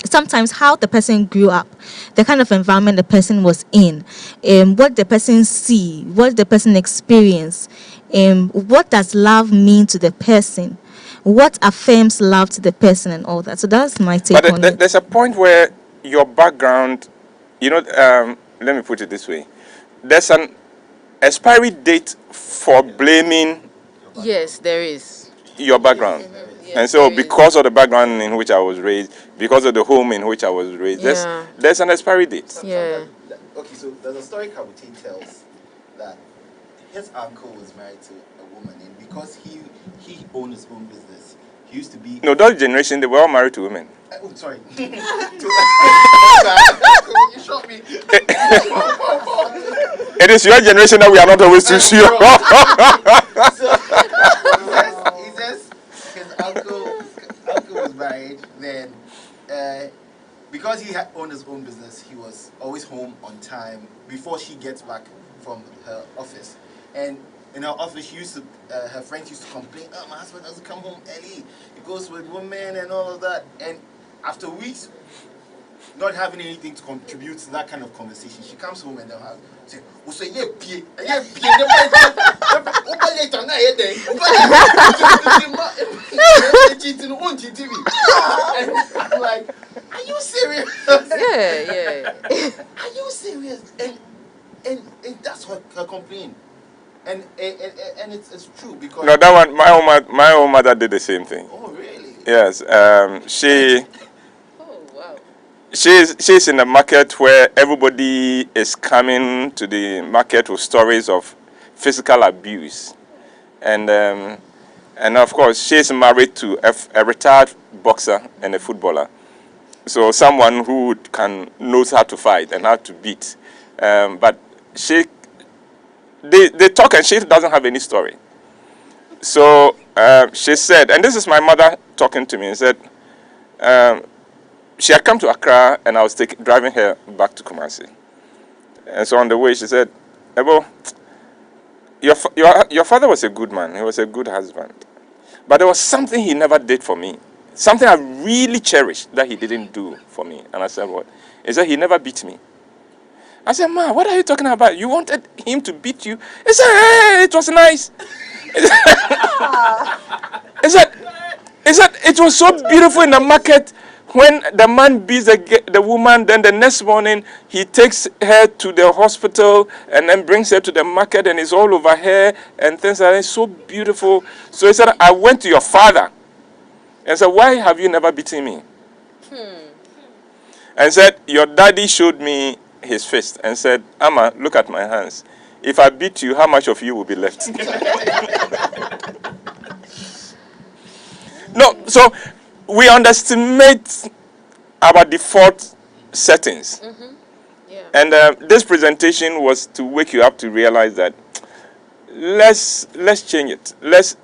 sometimes how the person grew up, the kind of environment the person was in, what the person see, what the person experience, what does love mean to the person, what affirms love to the person, and all that. So that's my take on it. There's a point where your background, let me put it this way. There's an expiry date for blaming. Yes, there is. Your background. Yes, and so because of the background in which I was raised, because of the home in which I was raised, there's an expiry date. Okay, so there's a story Kabute tells that his uncle was married to a woman, and because he owned his own business, he used to be... No, that generation, they were all married to women. Oh, sorry. You shot me. It is your generation that we are not always too sure. So, he says his uncle was married, then because he had owned his own business, he was always home on time before she gets back from her office. And in her office, her friends used to complain, "Oh, my husband doesn't come home early. He goes with women and all of that." And after weeks, not having anything to contribute to that kind of conversation, she comes home and they'll have say, "Oh, so yeah, pay, and I'm like, are you serious? Yeah. Are you serious? And that's her complaint. And it's true because... No, that one, my own mother did the same thing. Oh, really? Yes. She's in a market where everybody is coming to the market with stories of physical abuse. And of course, she's married to a retired boxer and a footballer. So someone who knows how to fight and how to beat. But they talk and she doesn't have any story. So she said, and this is my mother talking to me, and said, she had come to Accra and I was driving her back to Kumasi. And so on the way she said, "Ebo, your father was a good man. He was a good husband. But there was something he never did for me. Something I really cherished that he didn't do for me." And I said, "What?" He said, "He never beat me." I said, "Ma, what are you talking about? You wanted him to beat you?" He said, "Hey, it was nice." He said, "It was so beautiful in the market when the man beats the woman, then the next morning he takes her to the hospital and then brings her to the market and it's all over her and things like that. It's so beautiful." So he said, "I went to your father and said, 'Why have you never beaten me?' And said, 'Your daddy showed me his fist and said, Amma, look at my hands. If I beat you, how much of you will be left?'" No, so we underestimate our default settings. And this presentation was to wake you up to realize that let's change it. Let's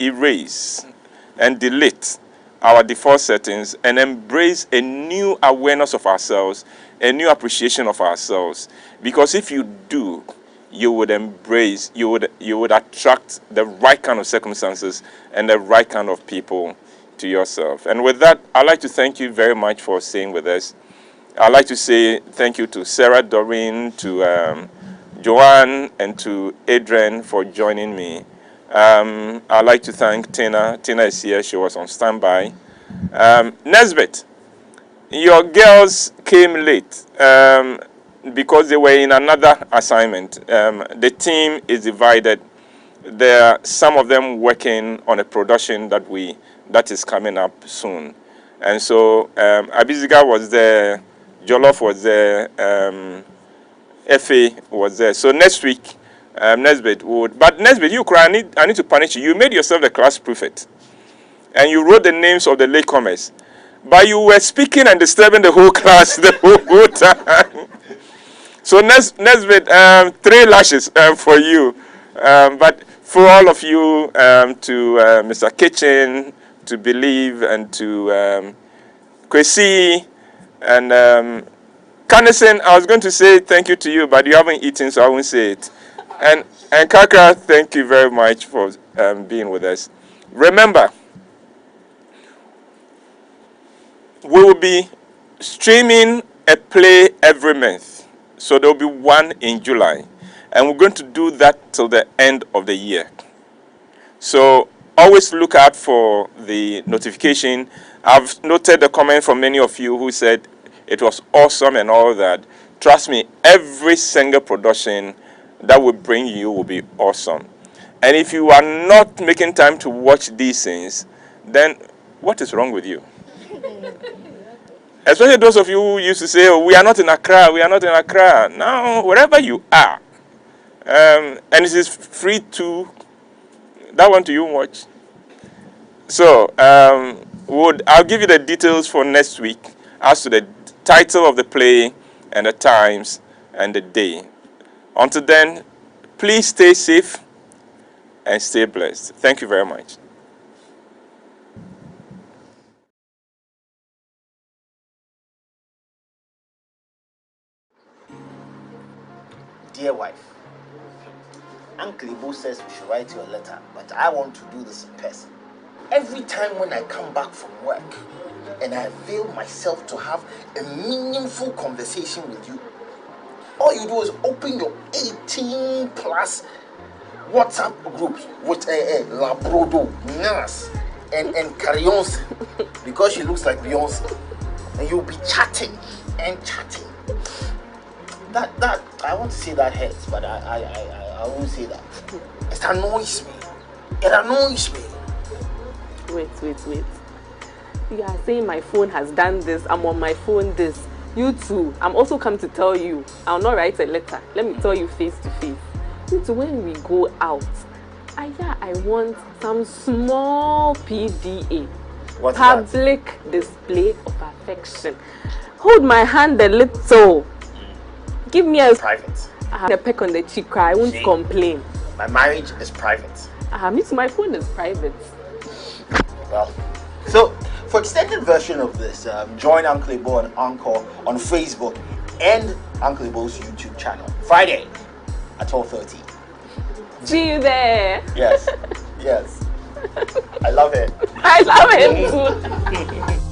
erase and delete our default settings and embrace a new awareness of ourselves, a new appreciation of ourselves. Because if you do, you would attract the right kind of circumstances and the right kind of people to yourself. And with that, I'd like to thank you very much for staying with us. I'd like to say thank you to Sarah, Doreen, to Joanne, and to Adrian for joining me. I'd like to thank Tina. Tina is here. She was on standby. Nesbit, your girls came late because they were in another assignment. The team is divided. There are some of them working on a production that is coming up soon. And so Abusive was there, Jollof was there, Effie was there. So next week, Nesbit would... But Nesbit, I need to punish you. You made yourself the class prefect. And you wrote the names of the latecomers. But you were speaking and disturbing the whole class the whole time. So Nesbit, 3 lashes for you. But For all of you, to Mr. Kitchen, to Believe, and to Kwesi, and Canison, I was going to say thank you to you, but you haven't eaten, so I won't say it. And Kaka, thank you very much for being with us. Remember, we will be streaming a play every month. So there will be one in July. And we're going to do that till the end of the year. So always look out for the notification. I've noted the comment from many of you who said it was awesome and all that. Trust me, every single production that we bring you will be awesome. And if you are not making time to watch these things, then what is wrong with you? Especially those of you who used to say, oh, we are not in Accra, we are not in Accra. Now, wherever you are, and it is free to, that one to you watch. So, I'll give you the details for next week as to the title of the play and the times and the day. Until then, please stay safe and stay blessed. Thank you very much. Dear wife, Uncle Ibo says we should write you a letter, but I want to do this in person. Every time when I come back from work and I avail myself to have a meaningful conversation with you, all you do is open your 18 plus WhatsApp groups with Labrodo, Nas, and Carrions, because she looks like Beyonce, and you'll be chatting and chatting. That I want to say that hurts, but I won't say that. It annoys me. It annoys me. Wait. You are saying my phone has done this. I'm on my phone this. You too. I'm also come to tell you. I'll not write a letter. Let me tell you face to face. You too, when we go out, I want some small PDA. What's public that? Display of affection. Hold my hand a little. Give me a private. A peck on the cheek. I won't complain. My marriage is private. Me too, my phone is private. Well, so for extended version of this, join Uncle Ibo on Encore on Facebook and Uncle Ibo's YouTube channel Friday at 12:30. See you there. Yes. I love it. I love it too.